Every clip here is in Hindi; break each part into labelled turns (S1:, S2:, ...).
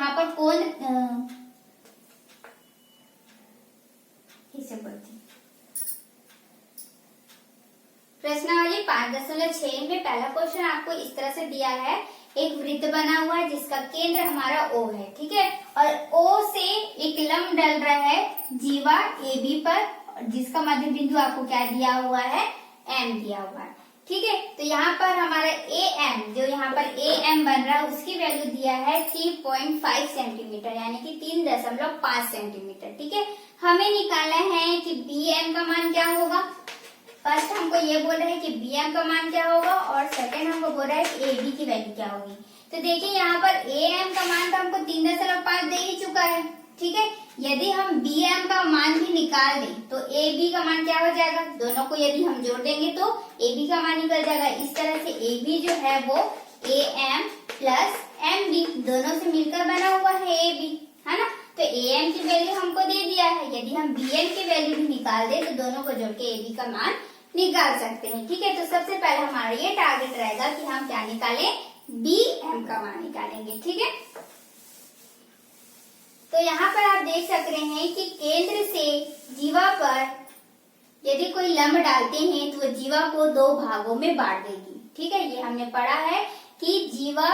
S1: यहाँ पर कोण कैसे बोलती प्रश्नावली 5.6 में पहला क्वेश्चन आपको इस तरह से दिया है। एक वृत्त बना हुआ है जिसका केंद्र हमारा O है, ठीक है, और O से एक लंब डल रहा है जीवा AB पर, जिसका मध्य बिंदु आपको क्या दिया हुआ है, M दिया हुआ है, ठीक है। तो यहाँ पर हमारा AM, जो यहाँ पर AM बन रहा है, उसकी वैल्यू दिया है 3.5 सेंटीमीटर, यानी कि 3.5 सेंटीमीटर, ठीक है। हमें निकालना है कि BM का मान क्या होगा। फर्स्ट हमको ये बोल रहा है कि BM का मान क्या होगा, और सेकंड हमको बोल रहा है कि AB की वैल्यू क्या होगी। तो देखिए यहाँ पर AM का मान तो हमको 3.5 दे ही चुका है, ठीक है। यदि हम BM का मान भी निकाल दें तो AB का मान क्या हो जाएगा, दोनों को यदि हम जोड़ देंगे तो AB का मान निकल जाएगा। इस तरह से AB जो है वो AM प्लस MB दोनों से मिलकर बना हुआ है AB, है ना। तो AM की वैल्यू हमको दे दिया है, यदि हम BM की वैल्यू भी निकाल दें तो दोनों को जोड़ के AB का मान निकाल सकते हैं, ठीक है। तो सबसे पहले हमारा ये टारगेट रहेगा कि हम क्या निकालें, BM का मान निकालेंगे, ठीक है। तो यहाँ पर आप देख सक रहे हैं कि केंद्र से जीवा पर यदि कोई लंब डालते हैं तो वो जीवा को 2 भागों में बांट देगी, ठीक है। ये हमने पढ़ा है कि जीवा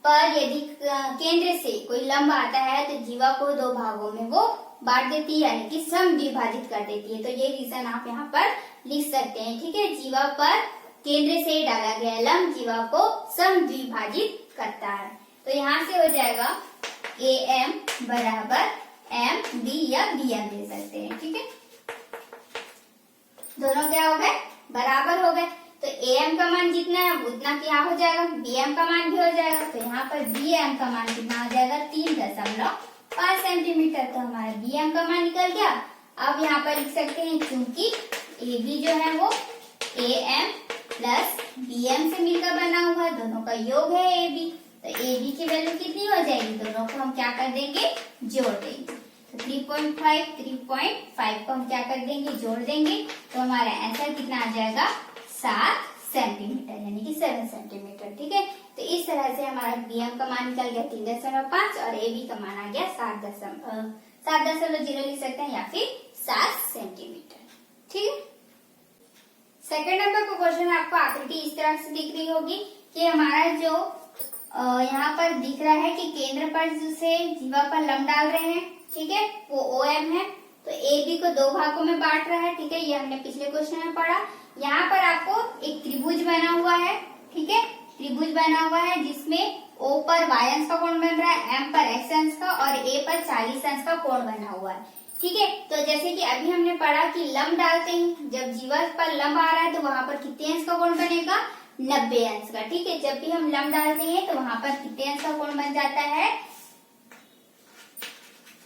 S1: पर यदि केंद्र से कोई लंब आता है तो जीवा को 2 भागों में वो बांट देती है, यानी कि समद्विभाजित कर देती है। तो ये रीजन आप यहाँ पर लिख सकते हैं, ठीक है। जीवा पर केंद्र से डाला गया लंब जीवा को समद्विभाजित करता है। तो यहाँ से हो जाएगा AM बराबर MB या BM दे सकते हैं, ठीक है। दोनों क्या हो गए, बराबर हो गए। तो AM का मान जितना है उतना क्या हो जाएगा, BM का मान भी हो जाएगा। तो यहाँ पर BM का मान कितना हो जाएगा, 3.5 सेंटीमीटर। तो हमारा BM का मान निकल गया। अब यहाँ पर लिख सकते हैं क्योंकि AB जो है वो AM प्लस BM से मिलकर बना हुआ है, दोनों का योग है AB। तो AB की वैल्यू कितनी हो जाएगी, दोनों को हम क्या कर देंगे, जोड़ देंगे। तो 3.5 को हम क्या कर देंगे, जोड़ देंगे। तो हमारा आंसर कितना आ जाएगा, 7 सेंटीमीटर, यानी कि 7 सेंटीमीटर, ठीक है। तो इस तरह से हमारा BM का मान निकल गया 3.5 और AB का मान आ गया 7.0 लिख सकते हैं या फिर 7 सेंटीमीटर, ठीक है। सेकंड नंबर का क्वेश्चन आपको आकृति इस तरह से दिख रही होगी कि हमारा जो यहाँ पर दिख रहा है कि केंद्र पर से जीवा पर लंब डाल रहे हैं, ठीक है, वो OM है। तो AB को 2 भागों में बांट रहा है, ठीक है, ये हमने पिछले क्वेश्चन में पढ़ा। यहाँ पर आपको एक त्रिभुज बना हुआ है, ठीक है, त्रिभुज बना हुआ है जिसमें O पर y अंश का कोण बन रहा है, M पर x अंश का और A पर 40 अंश का कोण बना हुआ है, ठीक है। तो जैसे कि अभी हमने पढ़ा कि लंब डालते हैं, जब जीवा पर लंब आ रहा है तो वहां पर कितने अंश का कोण बनेगा, 90 अंश का, ठीक है। जब भी हम लंब डालते हैं तो वहां पर कितने अंश का कोण बन जाता है,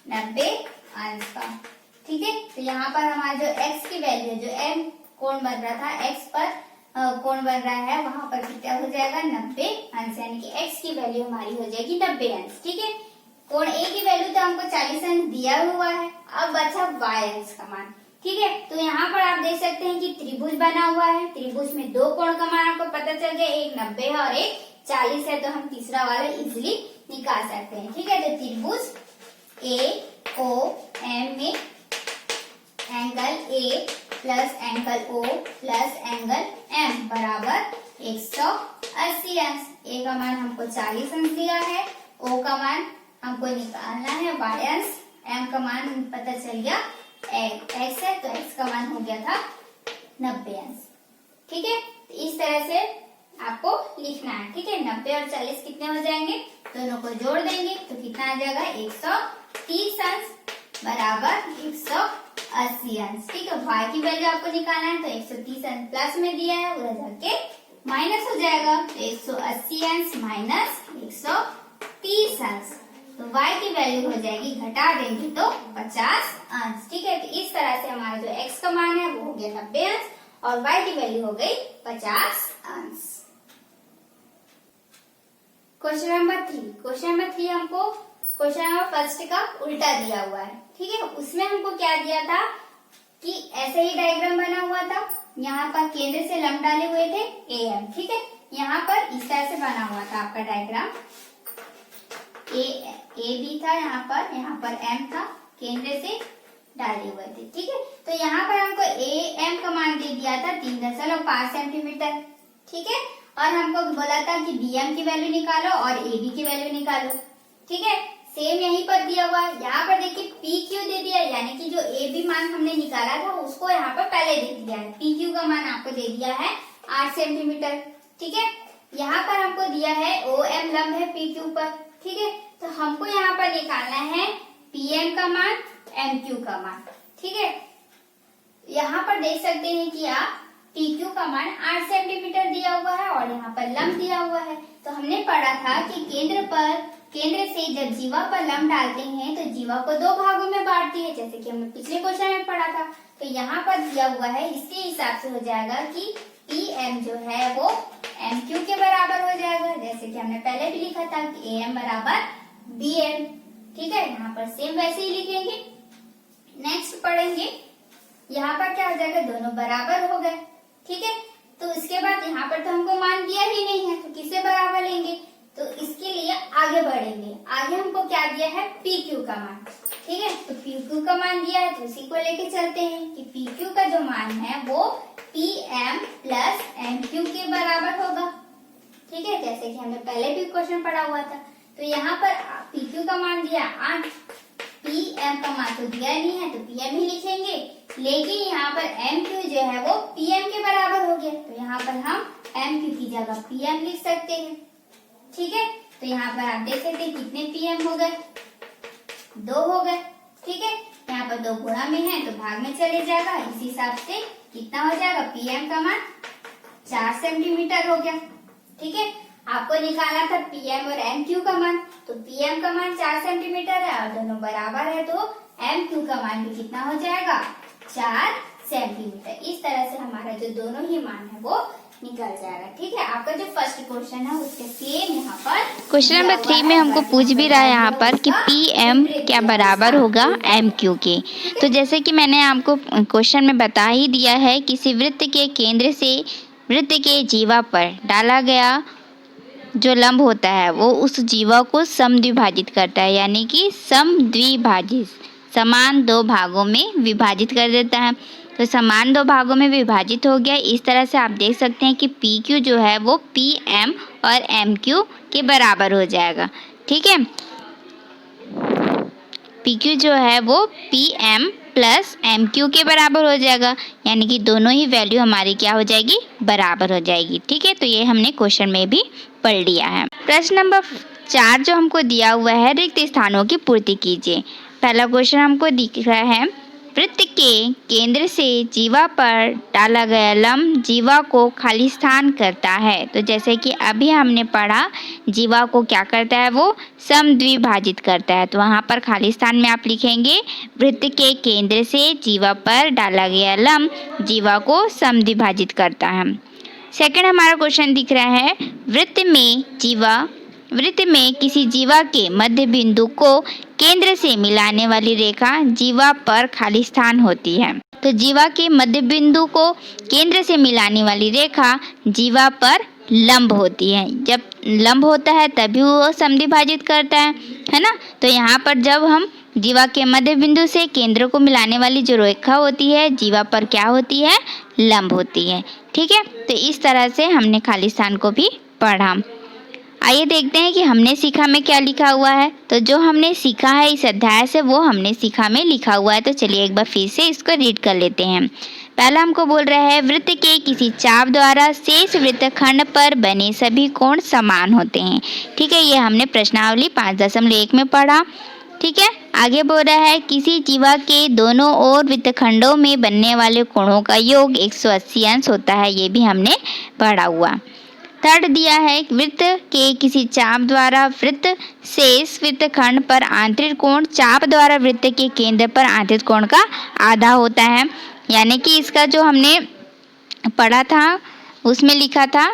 S1: 90 अंश का, ठीक है। तो यहाँ पर हमारा जो x की वैल्यू है, जो M कोण बन रहा था, x पर कोण बन रहा है, वहां पर कितना हो जाएगा, 90 अंश, यानी कि x की वैल्यू हमारी हो जाएगी 90 अंश, ठीक है। कोण A की वैल्यू तो हमको 40 अंश दिया हुआ है, अब बचा y अंश का मान, ठीक है। तो यहाँ पर आप देख सकते हैं कि त्रिभुज बना हुआ है, त्रिभुज में 2 कोण का मान आपको पता चल गया, एक 90 है और एक 40 है। तो हम तीसरा वाला इजिली निकाल सकते हैं, ठीक है। तो त्रिभुज AOM में angle A plus angle O plus angle M बराबर 180 अंश। A का मान हमको 40 अंश दिया है, O का मान हमको निकालना है y अंश, M का मान पता चल गया x है, तो x का मान हो गया था 90 अंश, ठीक है। तो इस तरह से आपको लिखना है, ठीक है। 90 और 40 कितने हो जाएंगे, दोनों को जोड़ देंगे तो कितना आ जाएगा, 130 अंश बराबर 180 अंश, ठीक है। y की वैल्यू आपको निकालना है, तो 130 अंश प्लस में दिया है, उधर जाके माइनस हो जाएगा, तो 180 अंश माइनस 130 अंश। तो y की वैल्यू हो जाएगी, घटा देंगे तो 50 अंश, ठीक है। तो इस तरह से हमारा जो x का मान है वो हो गया 90 अंश और y की वैल्यू हो गई 50 अंश। क्वेश्चन नंबर 3 हमको क्वेश्चन नंबर फर्स्ट का उल्टा दिया हुआ है, ठीक है। उसमें हमको क्या दिया था कि ऐसे ही डायग्राम बना हुआ था, यहाँ पर केंद्र से लंब डाले हुए थे AM, ठीक है। यहाँ पर इस तरह से बना हुआ था आपका डायग्राम, ए बी था, यहाँ पर एम था, केंद्र से डाले हुए थे। ठीक है, तो यहाँ पर हमको ए एम का मान दे दिया था 3.5 सेंटीमीटर। ठीक है, और हमको बोला था कि बी एम की वैल्यू निकालो और ए बी की वैल्यू निकालो। ठीक है, सेम यहीं पर दिया हुआ है। यहाँ पर देखिए पी क्यू दे दिया, यानी कि जो ए बी मान हमने निकाला था उसको यहाँ पर पहले दे दिया है। पी क्यू का मान आपको दे दिया है 8 सेंटीमीटर। ठीक है, यहाँ पर हमको दिया है ओ एम लंब है पी क्यू पर। ठीक है, तो हमको यहाँ पर निकालना है पी एम का मान, एम क्यू का मान। ठीक है, यहाँ पर देख सकते हैं कि आप पी क्यू का मान 8 सेंटीमीटर दिया हुआ है और यहाँ पर लंब दिया हुआ है। तो हमने पढ़ा था कि केंद्र से जब जीवा पर लंब डालते हैं तो जीवा को 2 भागों में बांटती है, जैसे कि हमने पिछले क्वेश्चन में पढ़ा था। तो यहाँ पर दिया हुआ है, इसके हिसाब से हो जाएगा कि पी एम जो है वो एम क्यू के बराबर हो जाएगा, जैसे कि हमने पहले भी लिखा था कि ए एम बराबर बी एम। ठीक है, यहाँ पर सेम वैसे ही लिखेंगे। नेक्स्ट पढ़ेंगे, यहाँ पर क्या हो जाएगा, दोनों बराबर हो गए। ठीक है, तो इसके बाद यहाँ पर तो हमको मान दिया ही नहीं है, तो किसे बराबर लेंगे, तो इसके लिए आगे बढ़ेंगे। आगे हमको क्या दिया है, पी क्यू का मान। ठीक है, तो पी क्यू का मान दिया है तो उसी को लेके चलते हैं कि पी क्यू का जो मान है वो P M plus M Q के बराबर होगा। ठीक है, जैसे कि हमने पहले भी क्वेश्चन पढ़ा हुआ था। तो यहाँ पर पी क्यू का मान दिया 8, पी एम का मान तो दिया नहीं है तो पी एम ही लिखेंगे, लेकिन यहाँ पर एम क्यू जो है वो पी एम के बराबर हो गया, तो यहाँ पर हम एम क्यू की जगह पी एम लिख सकते हैं। ठीक है, तो यहाँ पर आप देख सकते हैं कितने पी एम हो गए, 2 हो गए। ठीक है, यहाँ पर 2 गुणा में है तो भाग में चले जाएगा, इस हिसाब से कितना हो जाएगा, पी एम का मान 4 सेंटीमीटर हो गया। ठीक है, आपको निकालना था पी एम और एम क्यू का मान, तो पी एम का मान 4 सेंटीमीटर है और दोनों बराबर है, तो एम क्यू का मान भी कितना हो जाएगा, 4 सेंटीमीटर। इस तरह से हमारा जो दोनों ही मान है वो निकल जाएगा। ठीक है, आपका जो फर्स्ट क्वेश्चन है उसके सेम यहाँ पर
S2: क्वेश्चन नंबर 3 में हमको पूछ भी रहा है यहाँ पर कि पी एम क्या बराबर होगा एम क्यू के। तो जैसे कि मैंने आपको क्वेश्चन में बता ही दिया है, किसी वृत्त के केंद्र से वृत्त के जीवा पर डाला गया जो लंब होता है वो उस जीवा को समद्विभाजित करता है, यानी कि समद्विभाजित, समान 2 भागों में विभाजित कर देता है। तो समान 2 भागों में विभाजित हो गया। इस तरह से आप देख सकते हैं कि पी क्यू जो है वो पी एम और एम क्यू के बराबर हो जाएगा। ठीक है, पी क्यू जो है वो P M plus M Q के बराबर हो जाएगा, यानी कि दोनों ही वैल्यू हमारी क्या हो जाएगी, बराबर हो जाएगी। ठीक है, तो ये हमने क्वेश्चन में भी पढ़ लिया है। प्रश्न नंबर 4 जो हमको दिया हुआ है, रिक्त स्थानों की पूर्ति कीजिए। पहला क्वेश्चन हमको दिख रहा है, वृत्त के केंद्र से जीवा पर डाला गया लंब जीवा को खाली स्थान करता है। तो जैसे कि अभी हमने पढ़ा, जीवा को क्या करता है, वो समद्विभाजित करता है। तो वहाँ पर खाली स्थान में आप लिखेंगे वृत्त के केंद्र से जीवा पर डाला गया लंब जीवा को समद्विभाजित करता है। सेकंड हमारा क्वेश्चन दिख रहा है, वृत्त में किसी जीवा के मध्य बिंदु को केंद्र से मिलाने वाली रेखा जीवा पर खाली स्थान होती है। तो जीवा के मध्य बिंदु को केंद्र से मिलाने वाली रेखा जीवा पर लंब होती है। जब लंब होता है तभी वो समद्विभाजित करता है ना। तो यहाँ पर जब हम जीवा के मध्य बिंदु से केंद्र को मिलाने वाली जो रेखा होती है जीवा पर क्या होती है, लंब होती है। ठीक है, तो इस तरह से हमने खाली स्थान को भी पढ़ा। आइए देखते हैं कि हमने सीखा में क्या लिखा हुआ है। तो जो हमने सीखा है इस अध्याय से वो हमने सीखा में लिखा हुआ है। तो चलिए एक बार फिर से इसको रीड कर लेते हैं। पहला हमको बोल रहा है, वृत्त के किसी चाप द्वारा शेष वृत्तखंड पर बने सभी कोण समान होते हैं। ठीक है, ये हमने प्रश्नावली 5.1 में पढ़ा। ठीक है, आगे बोल रहा है, किसी जीवा के दोनों ओर वृत्तखंडों में बनने वाले कोणों का योग 180 अंश होता है। ये भी हमने पढ़ा हुआ। थर्ड दिया है, वृत्त के किसी चाप द्वारा वृत्त शेष वृत्तखंड पर आंतरिक कोण चाप द्वारा वृत्त के केंद्र पर आंतरिक कोण का आधा होता है। यानी कि इसका जो हमने पढ़ा था उसमें लिखा था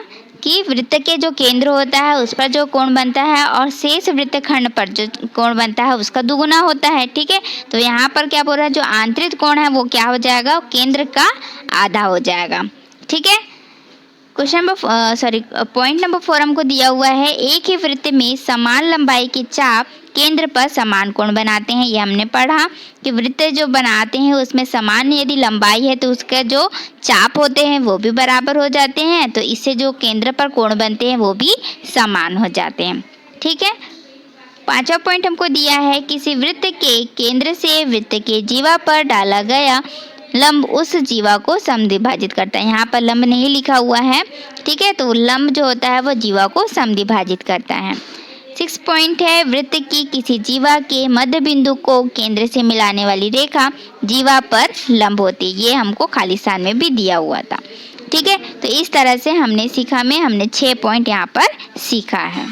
S2: कि वृत्त के जो केंद्र होता है उस पर जो कोण बनता है और शेष वृत्तखंड पर जो कोण बनता है उसका दुगुना होता है। ठीक है, तो यहाँ पर क्या बोल रहा है, जो आंतरिक कोण है वो क्या हो जाएगा, केंद्र का आधा हो जाएगा। ठीक है, पॉइंट नंबर 4 हमको दिया हुआ है, एक ही वृत्त में समान लंबाई के चाप केंद्र पर समान कोण बनाते हैं। ये हमने पढ़ा कि वृत्त जो बनाते हैं उसमें समान यदि लंबाई है तो उसका जो चाप होते हैं वो भी बराबर हो जाते हैं, तो इससे जो केंद्र पर कोण बनते हैं वो भी समान हो जाते हैं। ठीक है। 5वां पॉइंट हमको दिया है, किसी वृत्त के केंद्र से वृत्त के जीवा पर डाला गया लंब उस जीवा को समद्विभाजित करता है। यहाँ पर लंब नहीं लिखा हुआ है, ठीक है, तो लंब जो होता है वो जीवा को समद्विभाजित करता है। 6 पॉइंट है, वृत्त की किसी जीवा के मध्य बिंदु को केंद्र से मिलाने वाली रेखा जीवा पर लंब होती है। ये हमको खाली स्थान में भी दिया हुआ था। ठीक है, तो इस तरह से हमने 6 पॉइंट यहाँ पर सीखा है।